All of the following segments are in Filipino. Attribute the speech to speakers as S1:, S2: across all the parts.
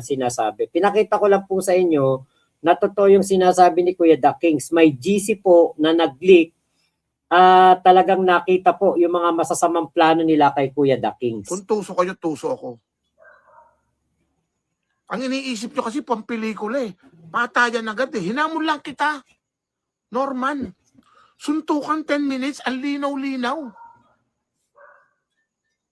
S1: sinasabi. Pinakita ko lang po sa inyo na totoo yung sinasabi ni Kuya The Kings. May GC po na nag-leak, talagang nakita po yung mga masasamang plano nila kay Kuya The Kings.
S2: Kung tuso kayo, tuso ako. Ang iniisip nyo kasi pampelikula eh. Patayan agad eh. Hinamon lang kita. Norman. Suntukan 10 minutes, ang linaw-linaw.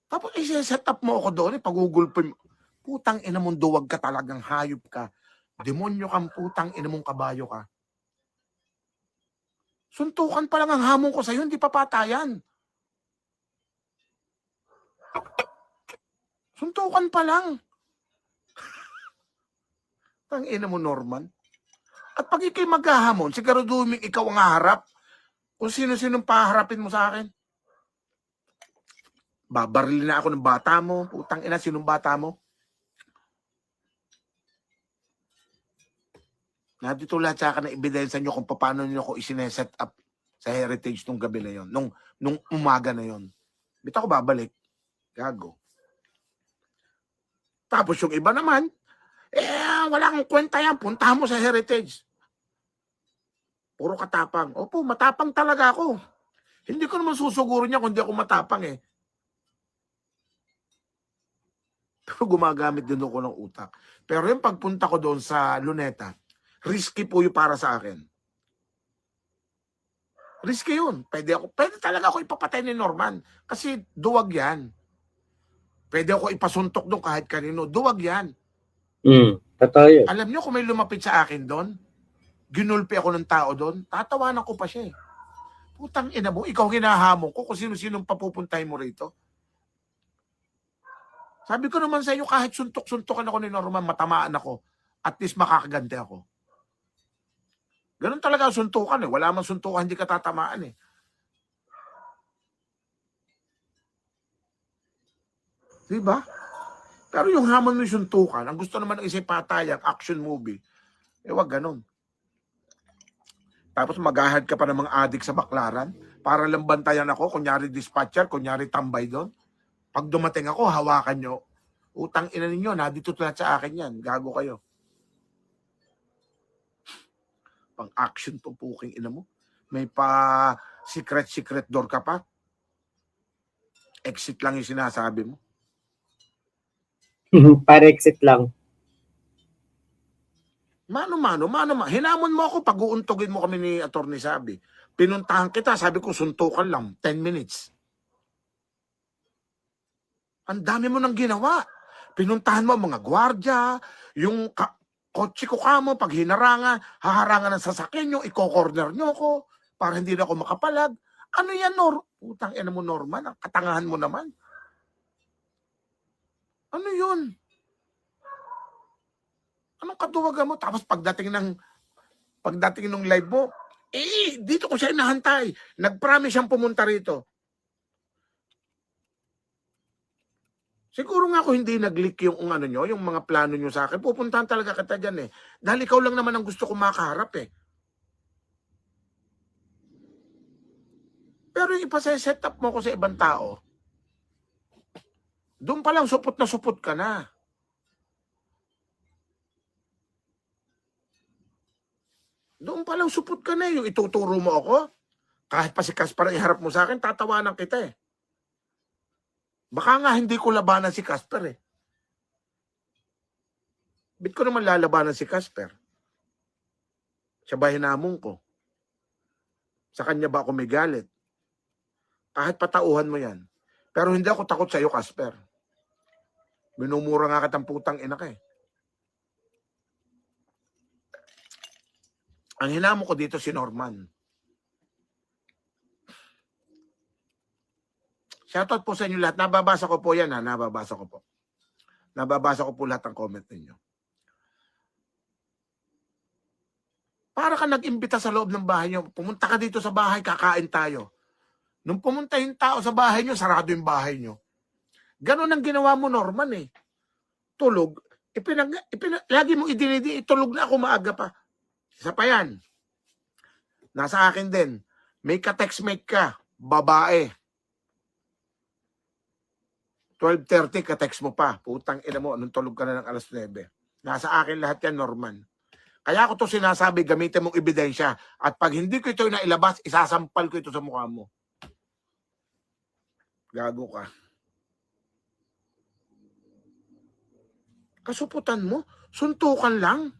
S2: Tapos isa-set up mo ako doon, pagugulpin mo. Putang ina mong duwag ka talagang hayop ka. Demonyo kang putang ina mong kabayo ka. Suntukan pa lang ang hamon ko sa'yo, hindi pa patayan. Suntukan pa lang. Tang ina mo, Norman. At pag ikay maghahamon, siguraduhin mo ikaw ang haharap. Kung sino-sinong paharapin mo sa akin. Babarilin na ako ng bata mo. Putang ina, sinong bata mo? Nandito lahat sa akin na ebidensya nyo kung paano nyo ako isineset up sa heritage nung gabi na yon, nung umaga na yon. Bita ko babalik. Gago. Tapos yung iba naman, wala kang kwenta yan. Puntahan mo sa heritage. Puro katapang. Opo, matapang talaga ako. Hindi ko naman susuguro niya kung di ako matapang eh. Pero gumagamit din ako ng utak. Pero yung pagpunta ko doon sa Luneta, risky po yung para sa akin. Risky yun. Pwede talaga ako ipapatay ni Norman. Kasi duwag yan. Pwede ako ipasuntok doon kahit kanino. Duwag yan.
S1: Totoo yun.
S2: Alam niyo kung may lumapit sa akin doon, ginulpi ako ng tao doon, tatawanan ko pa siya eh. Putang ina mo, ikaw hinahamon ko kung sino-sinong papupuntahin mo rito. Sabi ko naman sa inyo, kahit suntok-suntokan ako ni Norman, matamaan ako. At least makakaganti ako. Ganun talaga suntukan eh. Wala man suntukan, hindi ka tatamaan eh. Diba? Pero yung hamon ng suntukan, ang gusto naman ng isang patayang action movie, wag ganun. Tapos maghahad ka pa ng mga adik sa baklaran para lang bantayan ako, kunyari dispatcher, kunyari tambay doon. Pag dumating ako, hawakan nyo. Utang ina ninyo, dito lahat sa akin yan. Gago kayo. Pang-action to puking ina mo. May pa secret door ka pa. Exit lang yung sinasabi mo.
S1: Para exit lang.
S2: Mano. Hinamon mo ako, pag-uuntugin mo kami ni Atty. Sabi. Pinuntahan kita, sabi ko, suntukan lang, 10 minutes. Ang dami mo nang ginawa. Pinuntahan mo mga gwardya, yung kotse ko kamo, pag hinarangan, haharangan ng sasakyan nyo, i-corner nyo ko, para hindi na ako makapalag. Ano yan, Putang ina mo, Norman, ang katangahan mo naman. Ano yun? Anong kaduwagan mo? Tapos pagdating ng live mo, dito ko siya inahantay. Nag-promise siyang pumunta rito. Siguro nga ako hindi nag-leak yung ano nyo, yung mga plano nyo sa akin. Pupuntahan talaga kita dyan eh. Dahil ikaw lang naman ang gusto ko makaharap eh. Pero yung ipasa-set up mo ko sa ibang tao, doon pa lang supot na supot ka na. Doon pa lang supot ka na. Yung ituturo mo ako, kahit pa si Casper iharap mo sa akin, tatawanan kita eh. Baka nga hindi ko labanan si Casper eh. Bit ko naman lalabanan si Casper? Siya ba hinamon ko? Sa kanya ba ako may galit? Kahit patauhan mo yan. Pero hindi ako takot sa iyo, Casper. Minumura nga kitang putang ina ka eh. Ang hinamon ko dito si Norman. Shoutout po sa inyo lahat. Nababasa ko po yan ha. Nababasa ko po. Nababasa ko po lahat ng comment ninyo. Para ka nag-imbita sa loob ng bahay nyo. Pumunta ka dito sa bahay, kakain tayo. Nung pumunta yung tao sa bahay nyo, sarado yung bahay nyo. Ganon ang ginawa mo, Norman eh. Tulog. Lagi mong idinidi, itulog na ako maaga pa. Isa pa yan. Nasa akin din. May ka-textmate ka. Babae. 12:30 ka-text mo pa. Putang ina mo, anong tulog ka na ng alas 9. Nasa akin lahat yan, Norman. Kaya ako to sinasabi, gamitin mong ebidensya. At pag hindi ko ito nailabas, isasampal ko ito sa mukha mo. Gago ka. Kasuputan mo, suntukan lang.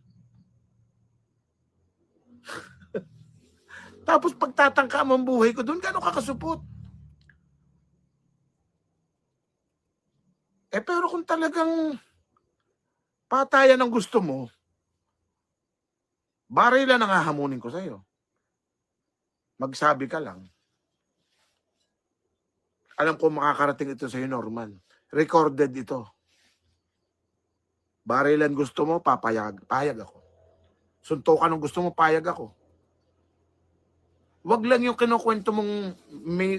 S2: Tapos pagtatangka mo ang buhay ko doon, gano'n ka kasupot? Pero kung talagang patayan ang gusto mo, barilan ang hahamunin ko sa'yo. Magsabi ka lang. Alam ko makakarating ito sa'yo, Norman. Recorded ito. Barilan gusto mo, payag ako. Suntukan ang gusto mo, payag ako. Wag lang yung kinukwento mong may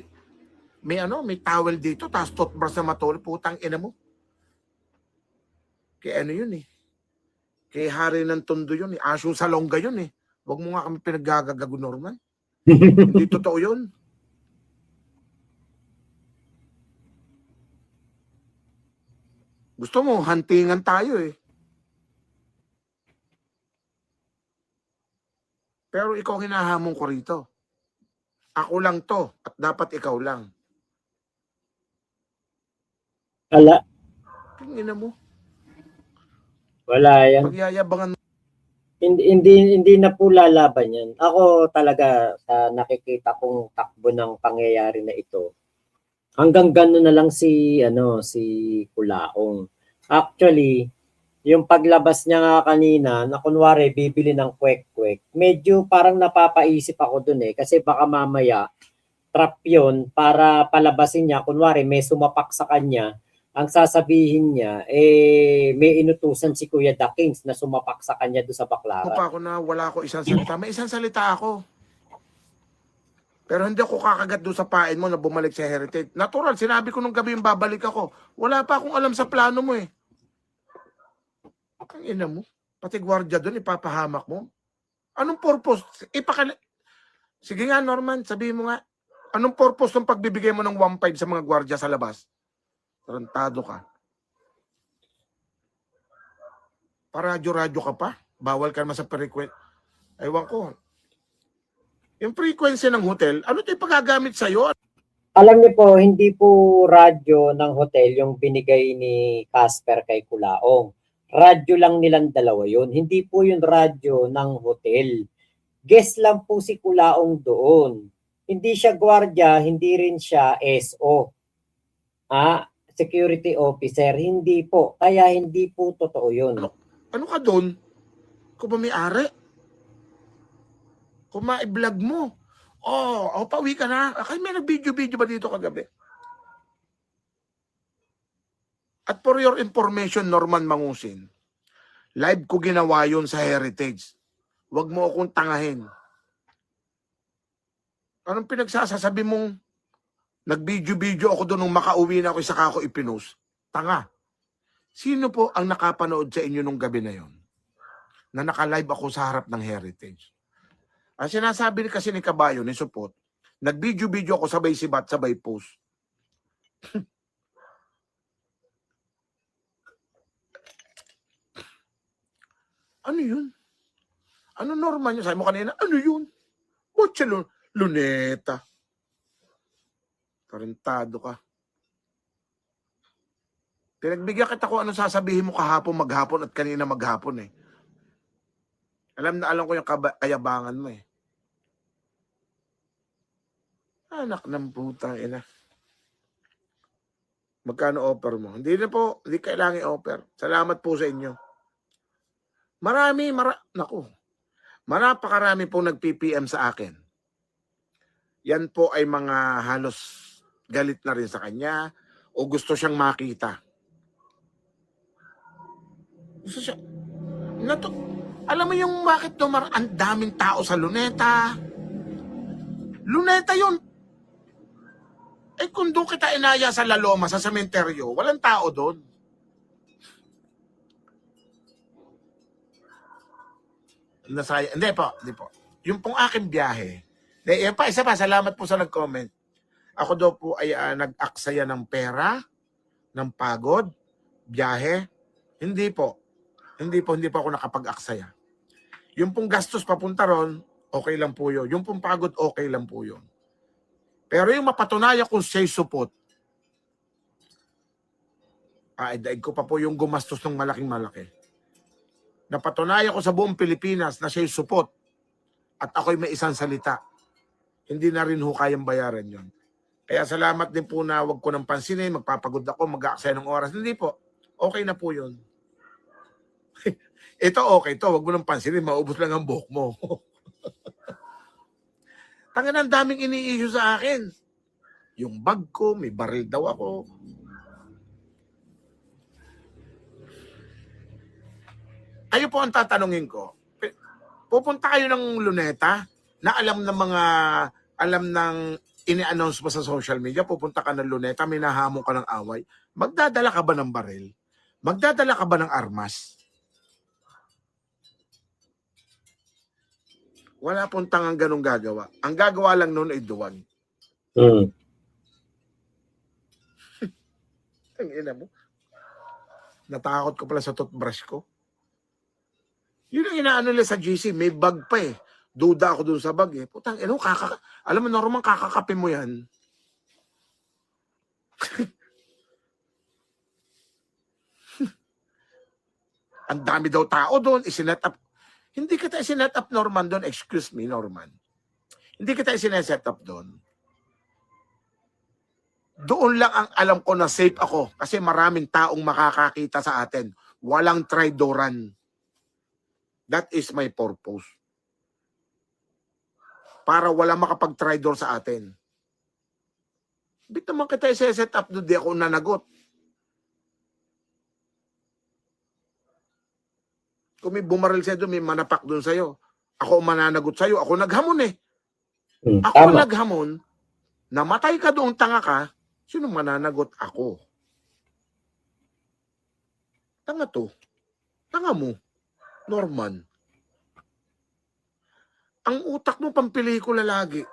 S2: towel dito, tapos toothbrush na matulog, putang ina mo. Kaya ano yun eh. Kaya hari ng tondo yun eh. Asyong salongga yun eh. Wag mo nga kami pinaggagagago, Norman. Hindi totoo yun. Gusto mo, hantingan tayo eh. Pero ikaw hinahamon ko rito. Ako lang to at dapat ikaw lang.
S1: Wala.
S2: Tingnan mo.
S1: Wala yan.
S2: Pagyayabangan.
S1: Hindi na po lalaban yan. Ako talaga sa nakikita kong takbo ng pangyayari na ito. Hanggang gano'n na lang si Kulaong. Actually, yung paglabas niya nga kanina na kunwari bibili ng kwek-kwek, medyo parang napapaisip ako dun eh kasi baka mamaya trap yun para palabasin niya. Kunwari may sumapak sa kanya, ang sasabihin niya, may inutusan si Kuya The Kings na sumapak sa kanya doon sa
S2: Ako
S1: baklaran.
S2: pa ako na wala ko isang salita. May isang salita ako. Pero hindi ako kakagat doon sa pain mo na bumalik sa Heritage. Natural, sinabi ko nung gabi yung babalik ako. Wala pa akong alam sa plano mo eh. Ang ina mo. Pati gwardiya doon, ipapahamak mo. Anong purpose? Sige nga, Norman, sabihin mo nga. Anong purpose ng pagbibigay mo ng 1.5 sa mga gwardiya sa labas? Tarantado ka. Paradyo-radyo ka pa? Bawal ka naman sa frequency. Ewan ko. Yung frequency ng hotel, ano ito ipagagamit sa'yo?
S1: Alam niyo po, hindi po radyo ng hotel yung binigay ni Casper kay Kulaong. Radyo lang nilang dalawa yun. Hindi po yung radyo ng hotel. Guest lang po si Kulaong doon. Hindi siya gwardiya, hindi rin siya SO. Security officer, hindi po. Kaya hindi po totoo yun.
S2: Ano ka doon? Kung ba may-ari? Kung ma-vlog mo. Pauwi ka na. Kaya may nag-video ba dito kagabi? At for your information, Norman Mangusin, live ko ginawa yun sa Heritage. Huwag mo akong tangahin. Anong pinagsasasabi mong nag-video ako doon nung makauwi na ako saka ako ipinost? Tanga. Sino po ang nakapanood sa inyo nung gabi na yon? Na naka-live ako sa harap ng Heritage. Ang sinasabi kasi ni Kabayo, ni Supot, nag-video ako sabay sibat, sabay post. Ano yun? Ano normal yun? Sabi mo kanina, ano yun? Botse luneta. Tarantado ka. Pinagbigyan kita kung ano sasabihin mo kahapon maghapon at kanina maghapon eh. Alam na alam ko yung kayabangan mo eh. Anak ng putang ina. Magkano offer mo? Hindi na po, hindi kailangan i-offer. Salamat po sa inyo. Marapakarami po nag-PPM sa akin. Yan po ay mga halos galit na rin sa kanya o gusto siyang makita. Gusto siya. Alam mo yung bakit ang daming tao sa Luneta? Luneta yun. Kung doon kita inaya sa La Loma, sa sementeryo, walang tao doon. Hindi po. Yung pong aking biyahe, isa pa, salamat po sa nag-comment. Ako daw po ay nag-aksaya ng pera, ng pagod, biyahe. Hindi po. Hindi po ako nakapag-aksaya. Yung pong gastos papunta ron, okay lang po yun. Yung pong pagod, okay lang po yun. Pero yung mapatunayan kung siya'y supot, daig ko pa po yung gumastos ng malaking-malaki. Napatunayan ko sa buong Pilipinas na siya'y supot at ako'y may isang salita. Hindi na rin ho kayang bayaran yon. Kaya salamat din po na wag ko nang pansinin, magpapagod ako, mag-aaksaya ng oras. Hindi po. Okay na po yun. Ito okay to, wag mo nang pansinin, maubos lang ang buhok mo. Tangan, ang daming ini-issue sa akin. Yung bag ko, may baril daw ako. Kayo po ang tatanungin ko. Pupunta kayo ng Luneta na alam ng ini-announce mo sa social media, pupunta ka ng Luneta, may nahamon ka ng away. Magdadala ka ba ng baril? Magdadala ka ba ng armas? Wala pong tangang ganong gagawa. Ang gagawa lang noon ay duwag. Ang ina mo. Natakot ko pala sa toothbrush ko. Yun ang inaano nila sa GC. May bag pa eh. Duda ako dun sa bag eh. Putang ina mo, alam mo, normal kakakapin mo yan. Ang dami daw tao doon. Isinet up. Hindi kita isinet up, Norman, doon. Excuse me, Norman. Hindi kita isinet up doon. Doon lang ang alam ko na safe ako kasi maraming taong makakakita sa atin. Walang traidoran. That is my purpose. Para wala makapag-tridor sa atin. Bit naman kita i-set up doon, di ako nanagot. Kung may bumaril sa'yo doon, may manapak doon sa'yo. Ako mananagot sa'yo. Ako naghamon eh. Ako naghamon, namatay ka doon, tanga ka, sino mananagot? Ako. Tanga to. Tanga mo. Norman. Ang utak mo pampelikula lagi.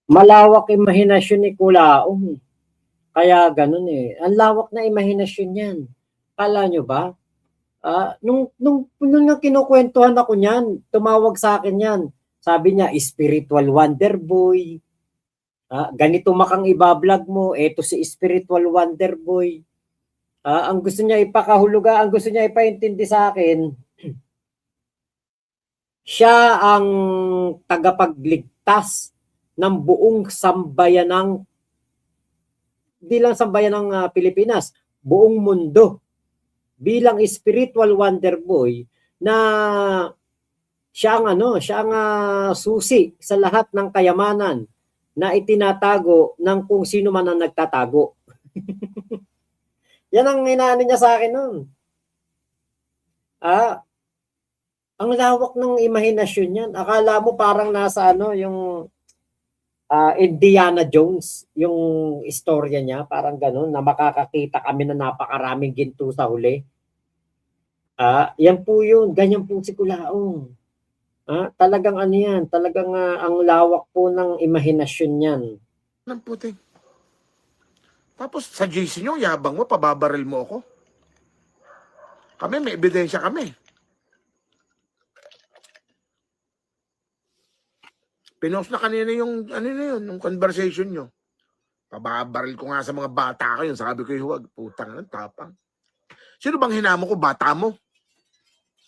S1: Malawak imahinasyon ni Kulaong. Kaya ganun eh. Ang lawak na imahinasyon yan. Kala nyo ba? Nung nga kinukwentuhan ako niyan, tumawag sa akin yan. Sabi niya, spiritual wonder boy. Ganito makang ibablog mo, eto si spiritual wonder boy. Ang gusto niya ipakahuluga, ang gusto niya ipaintindi sa akin, siya ang tagapagligtas ng buong sambayanang, di lang sambayan ng Pilipinas, buong mundo. Bilang spiritual wonder boy na siya ang susi sa lahat ng kayamanan na itinatago ng kung sino man ang nagtatago. Yan ang inaano niya sa akin noon. Ang lawak ng imahinasyon niyan. Akala mo parang nasa yung Indiana Jones, yung istorya niya, parang ganun, na makakakita kami na napakaraming ginto sa huli. Yan po yun, ganyan po si Kulaong. Talagang yan, talagang ang lawak po ng imahinasyon niyan.
S2: Ng puting. Tapos sa GC nyo, yabang mo, pababaril mo ako. Kami, may ebidensya kami. Pinost na kanina yung, yung conversation nyo. Pababaril ko nga sa mga bata ko yun. Sabi ko, huwag, putang ng tapang. Sino bang hinamo ko? Bata mo.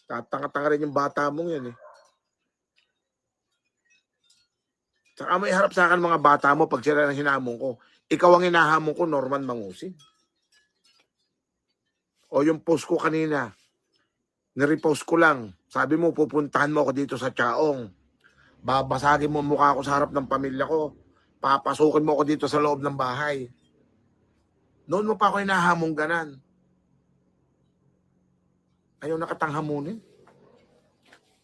S2: Tatanga-tanga rin yung bata mong yan eh. Saka may harap sa akin mga bata mo pag sila ng hinamon ko. Ikaw ang hinahamon ko, Norman Mangusin. O yung post ko kanina, nirepost ko lang. Sabi mo, pupuntahan mo ako dito sa Chaong. Babasagin mo mukha ko sa harap ng pamilya ko. Papasukin mo ako dito sa loob ng bahay. Noon mo pa ako hinahamong ganan. Ayaw nakatanghamunin.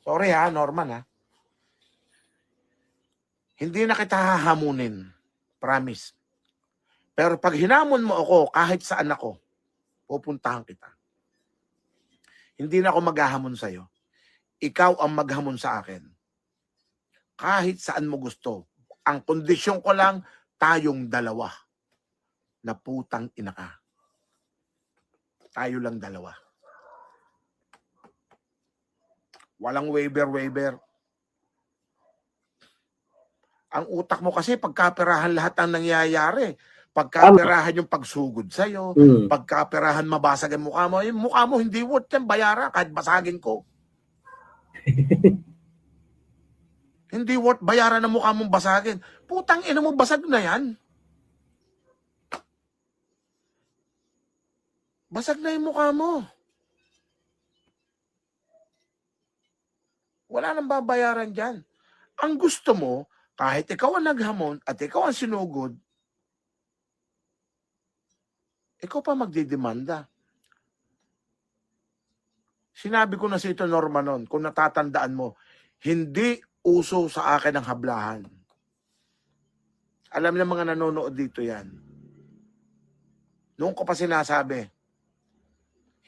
S2: Sorry Norman Hindi na kita hahamunin. Promise. Pero pag hinamon mo ako, kahit saan ako, pupuntahan kita. Hindi na ako maghahamon sa'yo. Ikaw ang maghamon sa akin. Kahit saan mo gusto. Ang kondisyon ko lang, tayong dalawa. Na putang ina ka. Tayo lang dalawa. Walang waiver. Ang utak mo kasi pagkaperahan lahat ang nangyayari. Pagkaperahan yung pagsugod sa'yo, pagkaperahan mabasag ang mukha mo. Yung mukha mo hindi worth yan, bayaran kahit basagin ko. Hindi worth bayaran ang mukha mong basagin. Putang ina mo, basag na yan. Basag na yung mukha mo. Wala nang babayaran dyan. Ang gusto mo, kahit ikaw ang naghamon at ikaw ang sinugod, ikaw pa magdidemanda. Sinabi ko na si ito, Norma, noon, kung natatandaan mo, hindi uso sa akin ang hablahan. Alam ng mga nanonood dito yan. Noong ko pa sinasabi,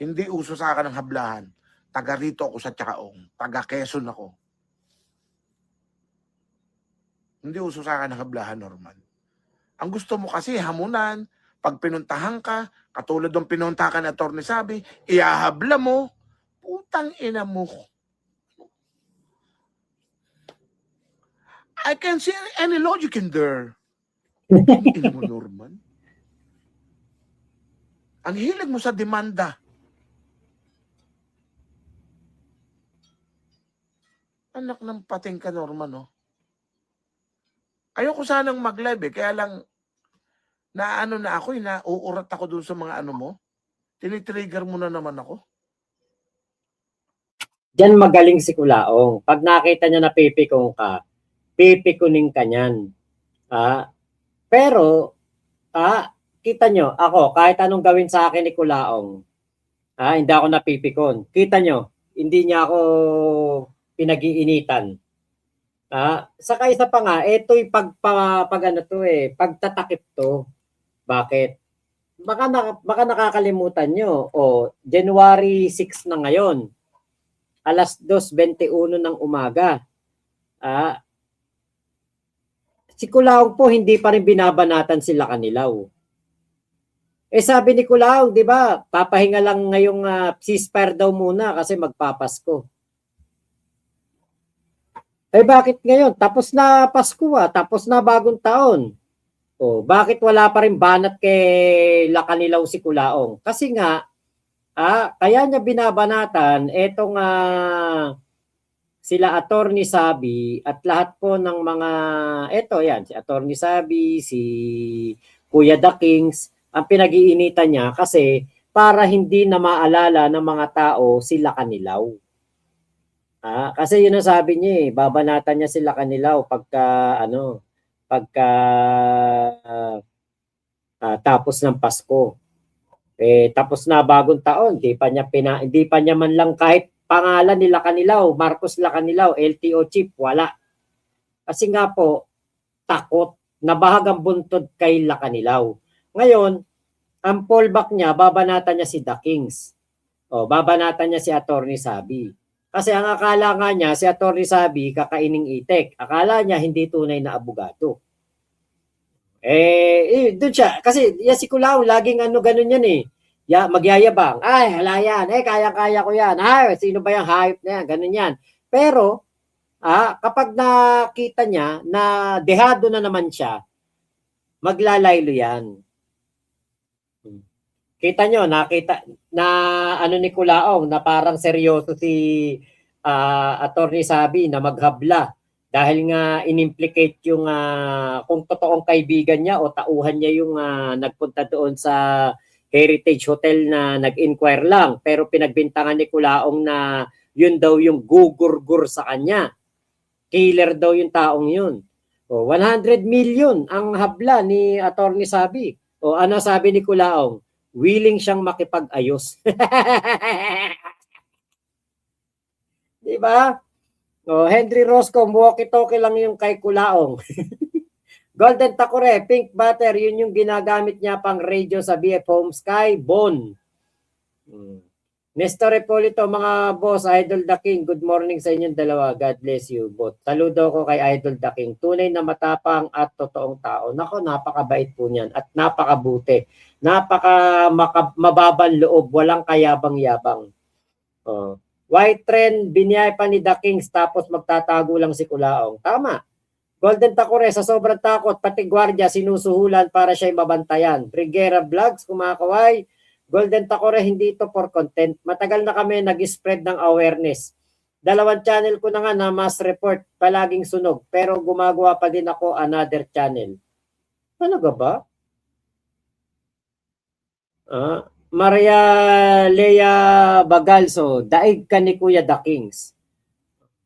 S2: hindi uso sa akin ang hablahan. Taga rito ako sa Tsaong. Taga Quezon ako. Hindi uso sa akin ang hablahan, Norman. Ang gusto mo kasi hamunan, pag pinuntahan ka, katulad ng pinunta ka na Atty. Sabi, iahabla mo, putang ina mo. I can't see any logic in there. Ina mo, Norman. Ang hilig mo sa demanda. Anak ng pating ka, Norman, no? Ayoko sanang mag-live kaya lang na ako, nauurat ako dun sa mga mo. Tinitrigger mo na naman ako.
S1: Diyan magaling si Kulaong. Pag nakita niya na pipikong ka, pipikunin ka niyan. Pero, kita nyo, ako, kahit anong gawin sa akin ni Kulaong, hindi ako napipikon. Kita nyo, hindi niya ako pinag-iinitan. Saka isa pa nga, ito'y pagtatakip to. Bakit? Baka nakakalimutan nyo. January 6 na ngayon. Alas 2:21 ng umaga. Si Kulaong po hindi pa rin binabanatan sila Kanilaw. Sabi ni Kulaong, di ba, papahinga lang ngayong ceasefire daw muna kasi magpapasko. Bakit ngayon? Tapos na Pasko tapos na bagong taon. Bakit wala pa rin banat kay Kanilaw si Kulaong? Kasi nga, kaya niya binabanatan etong sila Atty. Sabi at lahat po ng mga, si Atty. Sabi, si Kuya The Kings, ang pinag-iinitan niya kasi para hindi na maalala ng mga tao sila Kanilaw. Kasi yun ang sabi niya babanatan niya sila Kanilaw pagka tapos ng Pasko. Tapos na bagong taon, hindi pa niya man lang kahit pangalan nila Kanilaw, Marcos Kanilaw, LTO chief, wala. Kasi nga po, takot, nabahag ang buntod kay Kanilaw. Ngayon, ang fallback niya, babanatan niya si The Kings. Babanatan niya si Atty. Sabi. Kasi ang akala nga niya, si Atty. Sabi, kakaining itek. Akala niya hindi tunay na abogado. Doon siya. Kasi si Kulaong, laging ganun yan magyayabang. Ay, hala yan. Kaya-kaya ko yan. Ay, sino ba yung hype na yan? Ganun yan. Pero, kapag nakita niya na dehado na naman siya, maglalaylo yan. Kita nyo, nakita na ni Kulaong na parang seryoso si Atty. Sabi na maghabla dahil nga inimplicate yung kung totoong kaibigan niya o tauhan niya yung nagpunta doon sa Heritage Hotel na nag-inquire lang pero pinagbintangan ni Kulaong na yun daw yung gugurgur sa kanya. Killer daw yung taong yun. 100 million ang habla ni Atty. Sabi. Ano sabi ni Kulaong? Willing siyang makipag-ayos. Di ba? Henry Roscoe, walkie-talkie lang yung kay Kulaong. Golden Takore, pink butter, yun yung ginagamit niya pang radio sa BF Home Sky, Bon. Nestor Repolito, mga boss, Idol The King, good morning sa inyong dalawa. God bless you both. Saludo ko kay Idol The King. Tunay na matapang at totoong tao. Nako, napakabait po niyan at napakabuti Mababang loob, walang kayabang-yabang. Oh. White Trend, biniyay pa ni The Kings tapos magtatago lang si Kulaong. Tama. Golden Takore, sa sobrang takot, pati gwardiya sinusuhulan para siya'y mabantayan. Brigera Vlogs, kumakaway. Golden Takore, hindi ito for content. Matagal na kami nag-spread ng awareness. 2 channel ko na nga na mass report, palaging sunog. Pero gumagawa pa din ako another channel. Talaga ba? Maria Lea Bagalso, daig ka ni Kuya The Kings.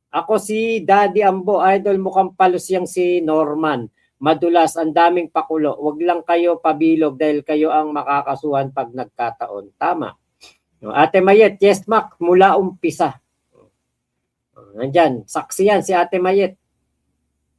S1: Ako si Daddy Ambo, idol, mukhang palos yang si Norman. Madulas, ang daming pakulo. Huwag lang kayo pabilog dahil kayo ang makakasuhan pag nagkataon. Tama. Ate Mayet, yes Mac, mula umpisa. Nandyan, saksi yan si Ate Mayet.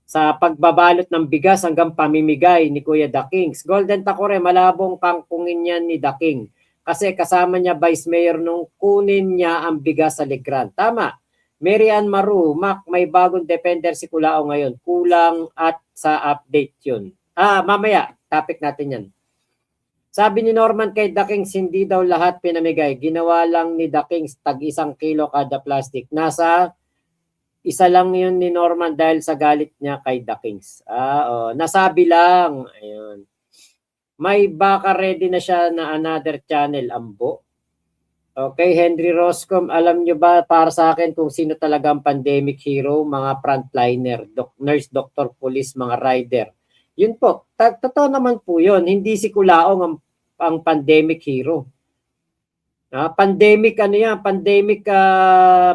S1: Sa pagbabalot ng bigas hanggang pamimigay ni Kuya The Kings. Golden Takore, malabong kangkungin yan ni The King. Kasi kasama niya Vice Mayor nung kunin niya ang bigas sa Legran. Tama. Mary Ann Maru, Mac, may bagong defender si Kulao ngayon. Kulang at sa update yun. Mamaya, topic natin yan. Sabi ni Norman kay The Kings, hindi daw lahat pinamigay. Ginawa lang ni The Kings tag 1 kilo kada plastic. Nasa 1 lang yun ni Norman dahil sa galit niya kay The Kings. Nasabi lang. Ayun. May baka ready na siya na another channel, Ambo. Okay, Henry Roscom, alam nyo ba para sa akin kung sino talaga ang pandemic hero? Mga frontliner, nurse, doctor, police, mga rider. Yun po, totoo naman po yun. Hindi si Kulaong ang pandemic hero. Pandemic ano yan?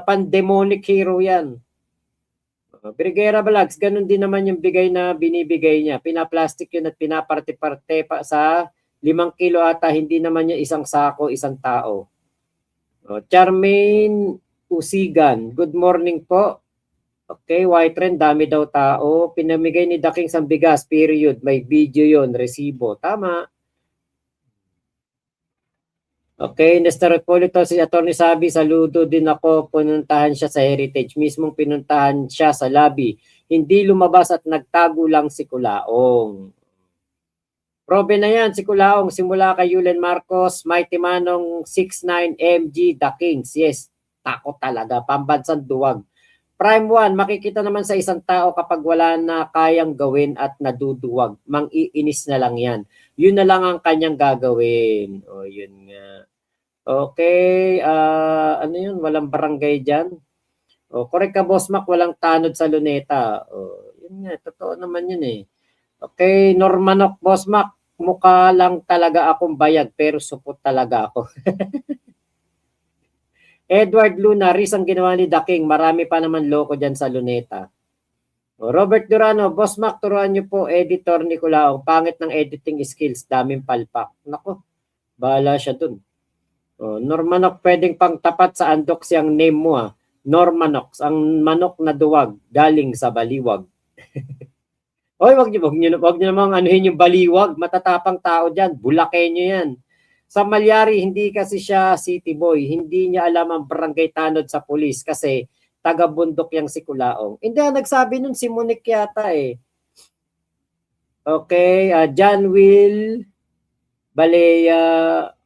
S1: Pandemonic hero yan. Brigera Vlogs, ganun din naman yung bigay na binibigay niya. Pinaplastic yun at pinaparte-parte pa sa 5 kilo ata. Hindi naman niya isang sako, isang tao. Charmaine Usigan, good morning po. Okay, White Trend, dami daw tao. Pinamigay ni The Kings ang bigas, period. May video yon, resibo. Tama. Okay, Nestor Repolito, si Atty. Sabi, saludo din ako. Pinuntahan siya sa Heritage. Mismong pinuntahan siya sa lobby. Hindi lumabas at nagtago lang si Kulaong. Probe na yan, si Kulaong, simula kay Yulen Marcos, Mighty Manong 69 MG, The Kings. Yes, takot talaga, pambansang duwag. Prime 1, makikita naman sa isang tao kapag wala na kayang gawin at naduduwag. Mang-iinis na lang yan. Yun na lang ang kanyang gagawin. O, yun nga. Okay, ano yun, walang barangay dyan. O, correct ka, Boss Mac, walang tanod sa luneta. O, yun nga, totoo naman yun eh. Okay, Normanok, Boss Mac, mukha lang talaga akong bayag pero supot talaga ako. Edward Luna, Riz ang ginawa ni The King. Marami pa naman loko dyan sa luneta. Robert Durano, Boss Mac, turuan niyo po, editor ni Kulaong. Pangit ng editing skills, daming palpak. Nako, bahala siya dun. Normanok, pwedeng pang tapat sa andok siyang name mo ha. Normanox, ang manok na duwag, galing sa baliwag. Oy, wag niyo namang anuhin yung baliwag, matatapang tao diyan, Bulakenyo yan. Sa Malyari, hindi kasi siya city boy, hindi niya alam ang barangay tanod sa pulis kasi taga-bundok yang si Kulaong. Hindi, nagsabi nun si Monique yata eh. Okay, John Will Balea,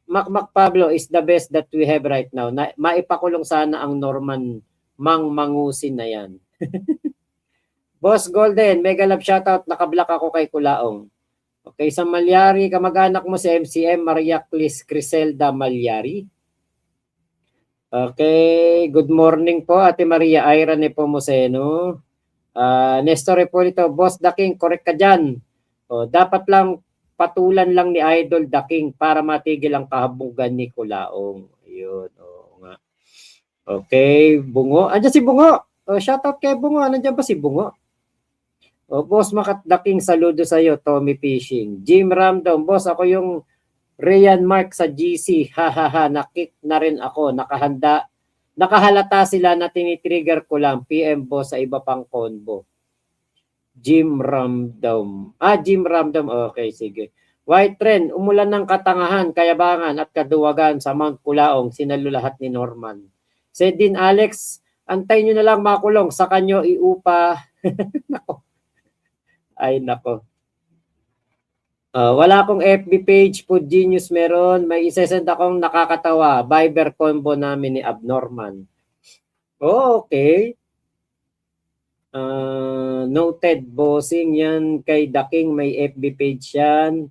S1: Mac Pablo is the best that we have right now. Maipakulong sana ang Norman Mangusin na yan. Boss Golden, mega love shoutout, nakablock ako kay Kulaong. Okay, sa Malyari, kamag-anak mo si MCM, Maria Criselda Malyari. Okay, good morning po, Ate Maria Ira Nepomuceno. Nestor Repolito, Boss The King, correct ka dyan. Dapat lang patulan lang ni Idol The King para matigil ang kahabugan ni Kulaong. Ayun, nga. Okay, Bungo. Andiyan si Bungo. Shoutout kay Bungo. Nandiyan pa si Bungo. Boss Mac The King, saludo sa iyo, Tommy Fishing. Jim Ramdom, boss, ako yung Ryan Mark sa GC. Hahaha, nakik na rin ako. Nakahalata sila na tinitrigger ko lang. PM boss sa iba pang combo. Jim Ramdom. Jim Ramdom. Okay, sige. White Trend, umulan ng katangahan, kayabangan at kaduwagan sa Mount Kulaong. Sinalo lahat ni Norman. Sedin Alex, antay nyo na lang makulong. Sa kanyo iupa. Nako. Ay, nako. Wala akong FB page, Food Genius meron. May isesend akong nakakatawa. Viber combo namin ni Abnorman. Okay. Noted, bossing yan kay Daking. May FB page yan.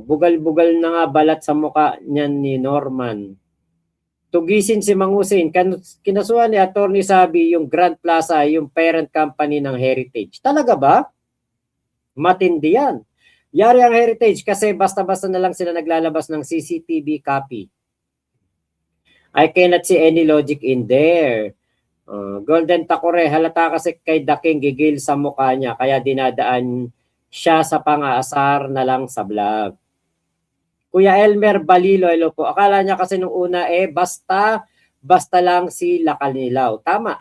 S1: Bugal-bugal na nga balat sa mukha niyan ni Norman. Tugisin si Mangusin. Kinasuhan ni Attorney Sabi yung Grand Plaza, yung parent company ng Heritage. Talaga ba? Matindi yan. Yari ang Heritage kasi basta-basta na lang sila naglalabas ng CCTV copy. I cannot see any logic in there. Golden Takore, halata kasi kay Daking gigil sa mukha niya kaya dinadaan siya sa pang-aasar na lang sa vlog. Kuya Elmer Balilo, hello po. Akala niya kasi nung una basta lang si Lakanilaw. Tama.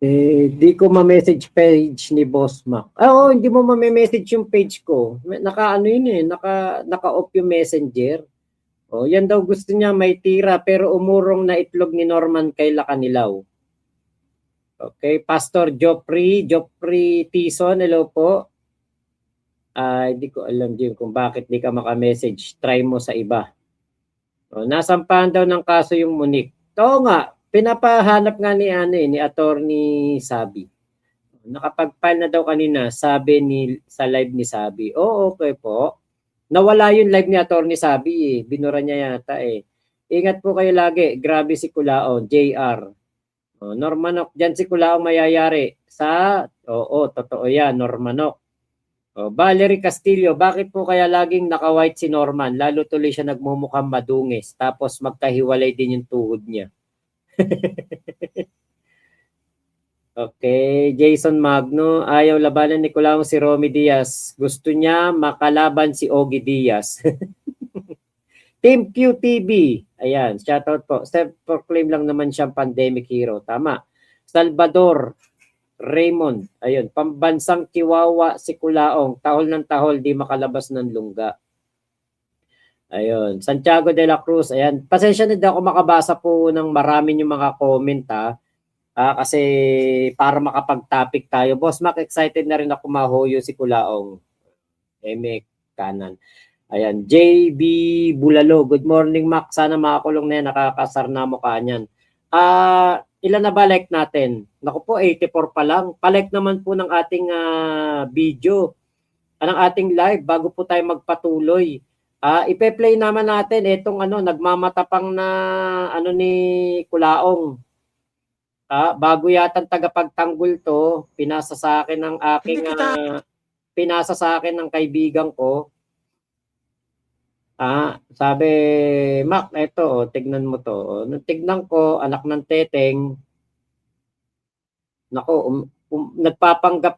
S1: Di ko ma-message page ni Boss Mac. Oo, hindi mo ma-message yung page ko. Naka-ano yun naka-off yung messenger. Yan daw gusto niya may tira pero umurong na itlog ni Norman kay Lakanilaw. Okay, Pastor Joffrey Tison, hello po. Hindi ko alam din kung bakit di ka maka-message. Try mo sa iba. Nasampahan daw ng kaso yung Monique. Oo nga, pinapahanap nga ni Attorney Sabi. Nakapag-file na daw kanina, sa live ni Sabi. Okay po. Nawala yung live ni Attorney Sabi Binura niya yata Ingat po kayo lagi. Grabe si Kulaon, JR. Normanok, dyan si Kulaon mayayari totoo yan, Normanok. Valerie Castillo, bakit po kaya laging naka-white si Norman? Lalo tuloy siya nagmumukhang madungis tapos magkahiwalay din yung tuhod niya. Okay, Jason Magno, ayaw labanan ni Kulaong si Romy Diaz. Gusto niya makalaban si Ogie Diaz. Team QTV, ayan, shoutout po. Self-proclaim lang naman siyang pandemic hero. Tama. Salvador Raymond, ayun, pambansang Chihuahua si Kulaong. Tahol ng tahol, di makalabas ng lungga. Ayun, Santiago de la Cruz, ayan. Pasensya na din ako makabasa po ng marami yung mga comment kasi para makapag-topic tayo. Boss Mac, excited na rin ako mahuyo si Kulaong. Eme kanan. Ayan, JB Bulalo, good morning Mac. Sana makakulong na yan, nakakasar na mukha niyan. Ilan na ba like natin? Naku po, 84 pa lang. Palike naman po ng ating video, ng ating live bago po tayo magpatuloy. Ipe-play naman natin itong nagmamatapang na ni Kulaong. Bago yata tagapagtanggol to, pinasa sa akin ng aking pinasa sa akin ng kaibigan ko. Sabi, Mac, eto, tignan mo to. Nung tignan ko, anak ng teteng, nako, nagpapanggap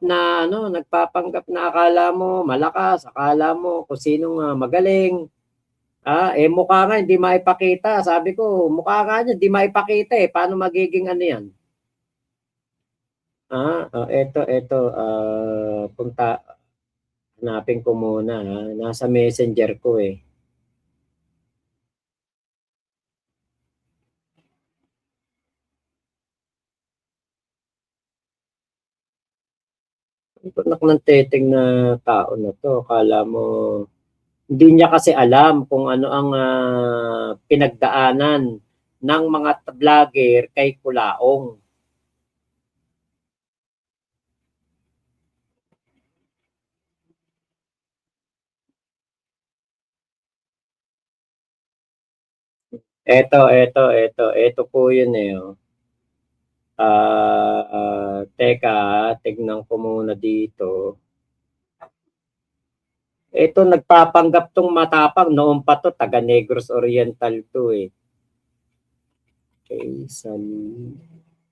S1: na akala mo malakas, akala mo kung sinong magaling. Mukha nga, hindi maipakita. Sabi ko, mukha nga niya, hindi maipakita Paano magiging yan? Eto, hanapin ko muna. Nasa messenger ko Anak ng teteng na tao na to, akala mo hindi niya kasi alam kung ano ang pinagdaanan ng mga vlogger kay Kulaong. Ito po yun teka, tignan ko muna dito. Ito nagpapanggap tong matapang, noon pa to, taga Negros Oriental to Okay,